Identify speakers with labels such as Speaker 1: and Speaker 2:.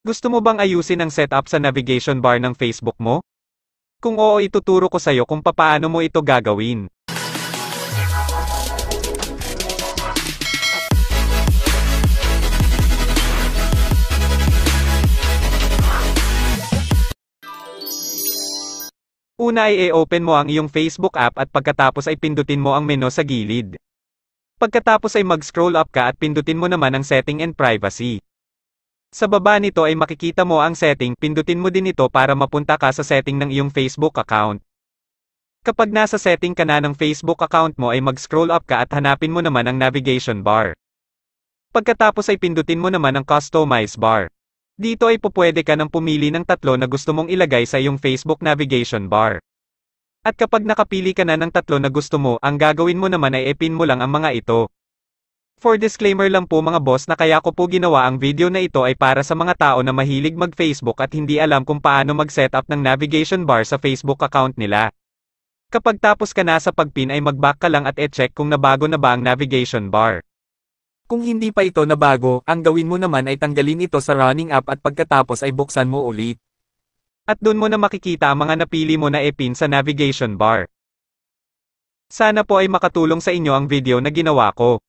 Speaker 1: Gusto mo bang ayusin ang setup sa navigation bar ng Facebook mo? Kung oo, ituturo ko sa'yo kung papaano mo ito gagawin. Una ay i-open mo ang iyong Facebook app at pagkatapos ay pindutin mo ang menu sa gilid. Pagkatapos ay mag-scroll up ka at pindutin mo naman ang setting and privacy. Sa baba nito ay makikita mo ang setting, pindutin mo din ito para mapunta ka sa setting ng iyong Facebook account. Kapag nasa setting ka na ng Facebook account mo ay mag-scroll up ka at hanapin mo naman ang navigation bar. Pagkatapos ay pindutin mo naman ang customize bar. Dito ay pupwede ka nang pumili ng tatlo na gusto mong ilagay sa iyong Facebook navigation bar. At kapag nakapili ka na ng tatlo na gusto mo, ang gagawin mo naman ay i-pin mo lang ang mga ito. For disclaimer lang po mga boss na kaya ko po ginawa ang video na ito ay para sa mga tao na mahilig mag-Facebook at hindi alam kung paano mag-setup ng navigation bar sa Facebook account nila. Kapag tapos ka na sa pag-pin ay mag-back ka lang at e-check kung nabago na ba ang navigation bar. Kung hindi pa ito nabago, ang gawin mo naman ay tanggalin ito sa running app at pagkatapos ay buksan mo ulit. At doon mo na makikita ang mga napili mo na e-pin sa navigation bar. Sana po ay makatulong sa inyo ang video na ginawa ko.